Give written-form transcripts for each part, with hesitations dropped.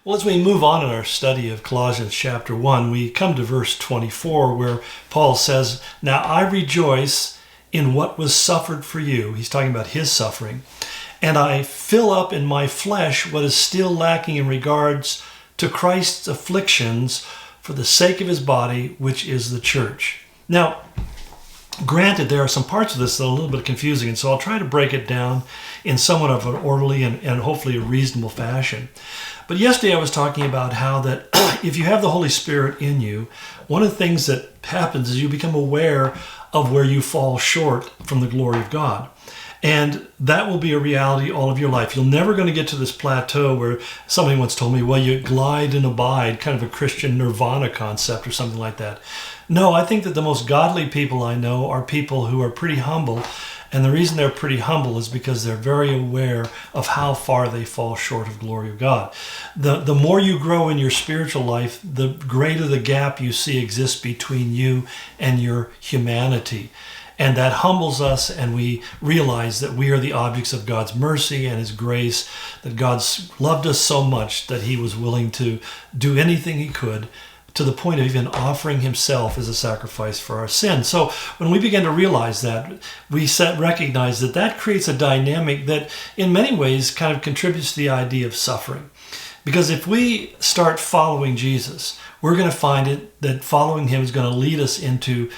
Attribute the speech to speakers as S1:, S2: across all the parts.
S1: Well, as we move on in our study of Colossians chapter 1, we come to verse 24 where Paul says, "Now I rejoice in what was suffered for you." He's talking about his suffering. "And I fill up in my flesh what is still lacking in regards to Christ's afflictions for the sake of his body, which is the church." Now, granted, there are some parts of this that are a little bit confusing, and so I'll try to break it down in somewhat of an orderly and hopefully a reasonable fashion. But yesterday I was talking about how that if you have the Holy Spirit in you, one of the things that happens is you become aware of where you fall short from the glory of God. And that will be a reality all of your life. You're never going to get to this plateau where somebody once told me, well, you glide and abide, kind of a Christian nirvana concept or something like that. No, I think that the most godly people I know are people who are pretty humble. And the reason they're pretty humble is because they're very aware of how far they fall short of glory of God. The more you grow in your spiritual life, the greater the gap you see exists between you and your humanity. And that humbles us, and we realize that we are the objects of God's mercy and his grace, that God's loved us so much that he was willing to do anything he could, to the point of even offering himself as a sacrifice for our sin. So when we begin to realize that, we recognize that that creates a dynamic that in many ways kind of contributes to the idea of suffering. Because if we start following Jesus, we're going to find it that following him is going to lead us into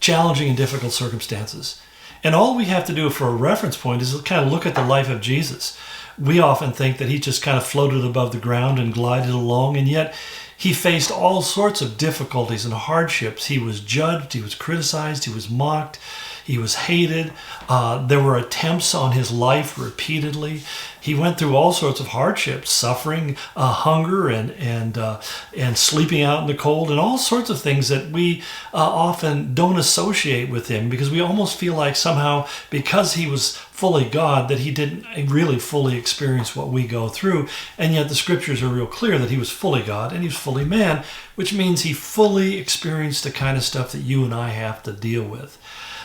S1: challenging and difficult circumstances. And all we have to do for a reference point is kind of look at the life of Jesus. We often think that he just kind of floated above the ground and glided along, and yet he faced all sorts of difficulties and hardships. He was judged, he was criticized, he was mocked, he was hated. There were attempts on his life repeatedly. He went through all sorts of hardships, suffering, hunger, and sleeping out in the cold, and all sorts of things that we often don't associate with him, because we almost feel like somehow because he was fully God that he didn't really fully experience what we go through. And yet the scriptures are real clear that he was fully God and he was fully man, which means he fully experienced the kind of stuff that you and I have to deal with.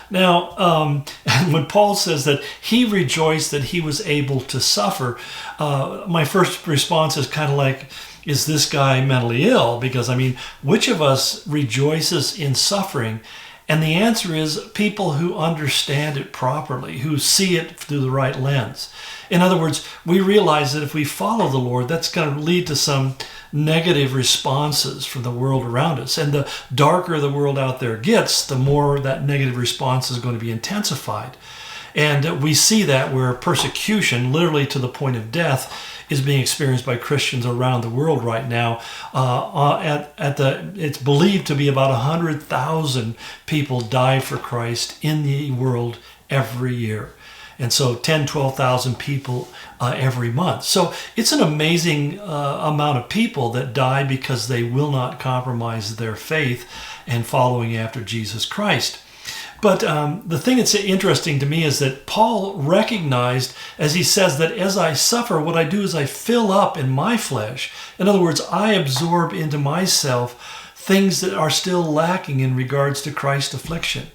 S1: Now, and when Paul says that he rejoiced that he was able to suffer, my first response is kind of like, is this guy mentally ill? Because, I mean, which of us rejoices in suffering? And the answer is people who understand it properly, who see it through the right lens. In other words, we realize that if we follow the Lord, that's going to lead to some negative responses from the world around us. And the darker the world out there gets, the more that negative response is going to be intensified. And we see that where persecution, literally to the point of death, is being experienced by Christians around the world right now. It's believed to be about 100,000 people die for Christ in the world every year. And so 10, 12,000 people every month. So it's an amazing amount of people that die because they will not compromise their faith and following after Jesus Christ. But the thing that's interesting to me is that Paul recognized, as he says, that as I suffer, what I do is I fill up in my flesh. In other words, I absorb into myself things that are still lacking in regards to Christ's affliction.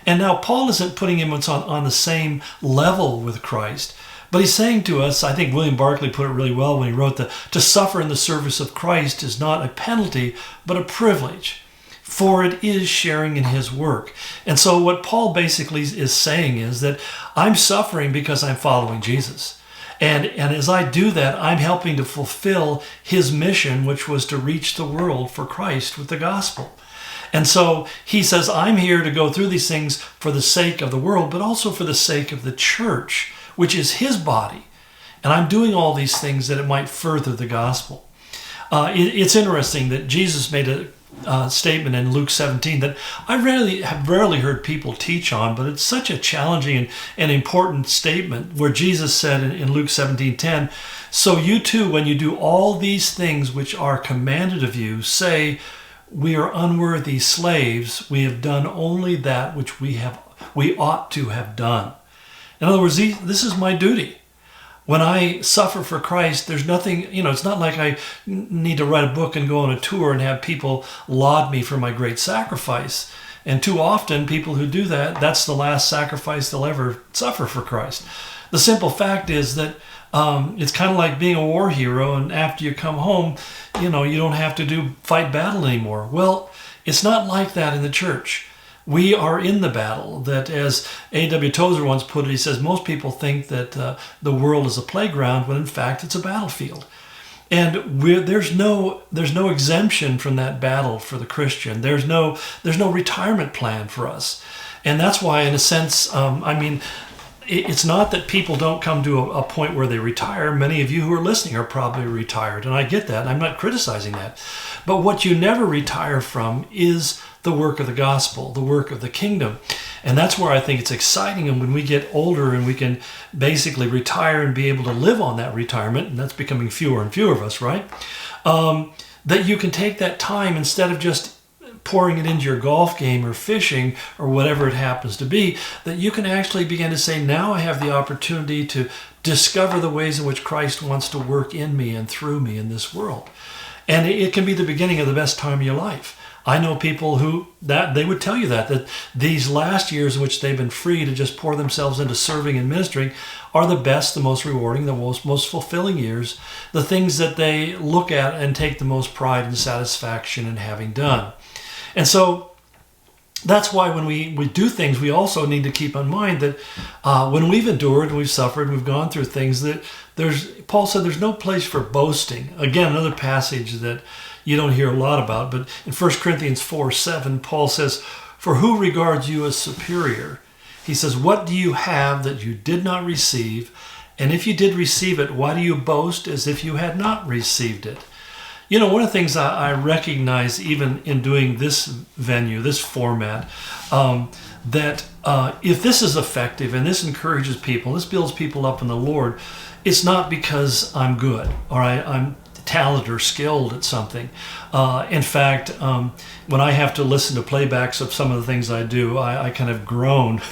S1: And now Paul isn't putting him on the same level with Christ, but he's saying to us, I think William Barclay put it really well when he wrote that to suffer in the service of Christ is not a penalty, but a privilege. For it is sharing in his work. And so what Paul basically is saying is that I'm suffering because I'm following Jesus. And as I do that, I'm helping to fulfill his mission, which was to reach the world for Christ with the gospel. And so he says, I'm here to go through these things for the sake of the world, but also for the sake of the church, which is his body. And I'm doing all these things that it might further the gospel. It's interesting that Jesus made a statement in Luke 17 that I have rarely heard people teach on, but it's such a challenging and important statement where Jesus said in Luke 17:10, so you too, when you do all these things which are commanded of you, say, we are unworthy slaves. We have done only that which we ought to have done. In other words, this is my duty. When I suffer for Christ, there's nothing, it's not like I need to write a book and go on a tour and have people laud me for my great sacrifice. And too often, people who do that, that's the last sacrifice they'll ever suffer for Christ. The simple fact is that It's kind of like being a war hero, and after you come home, you don't have to fight battle anymore. Well, it's not like that in the church. We are in the battle. That, as A.W. Tozer once put it, he says most people think that the world is a playground when in fact it's a battlefield. And there's no exemption from that battle for the Christian. There's no retirement plan for us. And that's why, in a sense, it's not that people don't come to a point where they retire. Many of you who are listening are probably retired, and I get that. I'm not criticizing that. But what you never retire from is the work of the gospel, the work of the kingdom. And that's where I think it's exciting. And when we get older and we can basically retire and be able to live on that retirement, and that's becoming fewer and fewer of us, right? That you can take that time, instead of just pouring it into your golf game or fishing or whatever it happens to be, that you can actually begin to say, now I have the opportunity to discover the ways in which Christ wants to work in me and through me in this world. And it can be the beginning of the best time of your life. I know people who they would tell you that these last years in which they've been free to just pour themselves into serving and ministering are the best, the most rewarding, the most fulfilling years, the things that they look at and take the most pride and satisfaction in having done. And so that's why when we do things, we also need to keep in mind that when we've endured, we've suffered, we've gone through things, that Paul said there's no place for boasting. Again, another passage that you don't hear a lot about, but in 1 Corinthians 4:7, Paul says, "For who regards you as superior?" He says, "What do you have that you did not receive? And if you did receive it, why do you boast as if you had not received it?" One of the things I recognize even in doing this venue, this format, that if this is effective and this encourages people, this builds people up in the Lord, it's not because I'm good or I'm talented or skilled at something. In fact, when I have to listen to playbacks of some of the things I do, I kind of groan,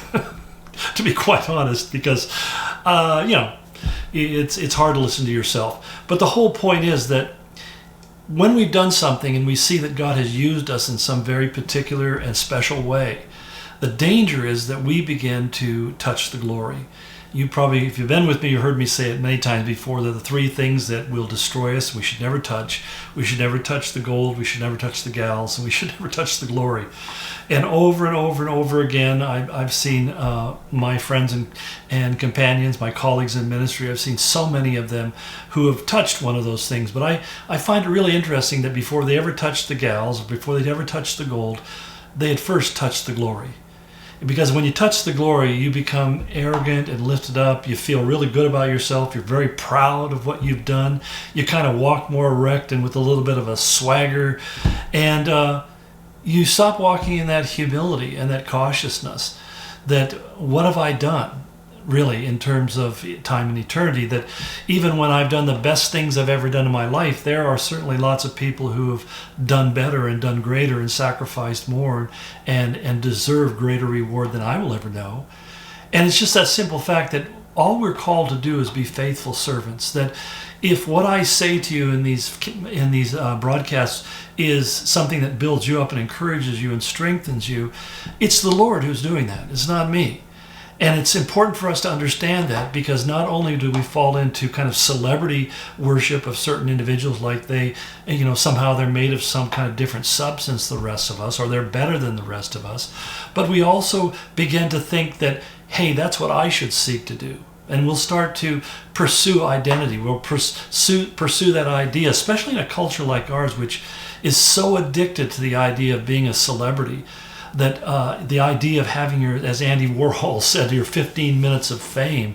S1: to be quite honest, because, it's hard to listen to yourself. But the whole point is that when we've done something and we see that God has used us in some very particular and special way, the danger is that we begin to touch the glory. You probably, if you've been with me, you heard me say it many times before, that the three things that will destroy us, we should never touch. We should never touch the gold, we should never touch the gals, and we should never touch the glory. And over and over and over again, I've seen my friends and companions, my colleagues in ministry, I've seen so many of them who have touched one of those things. But I find it really interesting that before they ever touched the gals, before they'd ever touched the gold, they had first touched the glory. Because when you touch the glory, you become arrogant and lifted up. You feel really good about yourself. You're very proud of what you've done. You kind of walk more erect and with a little bit of a swagger. And you stop walking in that humility and that cautiousness. That what have I done, really, in terms of time and eternity? That even when I've done the best things I've ever done in my life, there are certainly lots of people who have done better and done greater and sacrificed more and deserve greater reward than I will ever know. And it's just that simple fact that all we're called to do is be faithful servants. That if what I say to you in these broadcasts is something that builds you up and encourages you and strengthens you, it's the Lord who's doing that. It's not me. And it's important for us to understand that, because not only do we fall into kind of celebrity worship of certain individuals, like somehow they're made of some kind of different substance than the rest of us, or they're better than the rest of us, but we also begin to think that, hey, that's what I should seek to do. And we'll start to pursue identity. We'll pursue that idea, especially in a culture like ours, which is so addicted to the idea of being a celebrity. That the idea of having as Andy Warhol said, your 15 minutes of fame.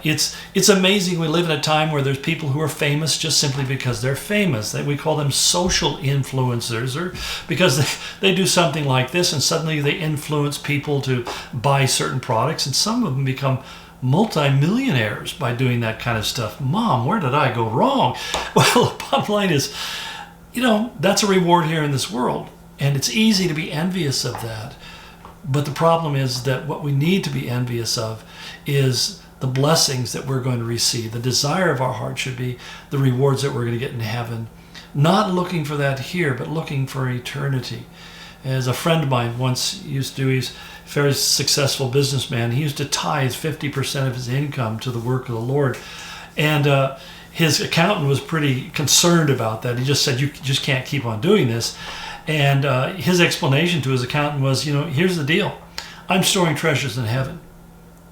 S1: It's amazing. We live in a time where there's people who are famous just simply because they're famous. That we call them social influencers, or because they do something like this and suddenly they influence people to buy certain products, and some of them become multi-millionaires by doing that kind of stuff. Mom, where did I go wrong? Well, the bottom line is, that's a reward here in this world. And it's easy to be envious of that. But the problem is that what we need to be envious of is the blessings that we're going to receive. The desire of our heart should be the rewards that we're going to get in heaven. Not looking for that here, but looking for eternity. As a friend of mine once used to do, he's a very successful businessman. He used to tithe 50% of his income to the work of the Lord. And his accountant was pretty concerned about that. He just said, you just can't keep on doing this. And his explanation to his accountant was, here's the deal. I'm storing treasures in heaven.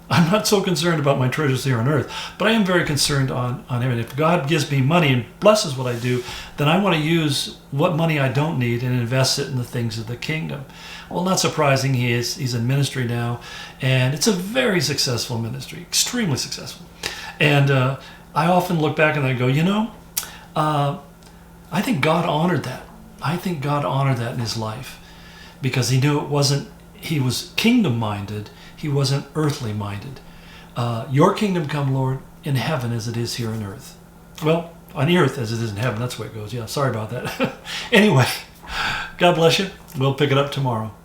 S1: I'm not so concerned about my treasures here on earth, but I am very concerned on heaven. If God gives me money and blesses what I do, then I want to use what money I don't need and invest it in the things of the kingdom. Well, not surprising, he's in ministry now, and it's a very successful ministry, extremely successful. And I often look back and I go, I think God honored that. I think God honored that in his life, because he knew he was kingdom-minded, he wasn't earthly minded. Your kingdom come, Lord, in heaven as it is here on earth. Well, on the earth as it is in heaven. That's the way it goes. Yeah, sorry about that. Anyway, God bless you. We'll pick it up tomorrow.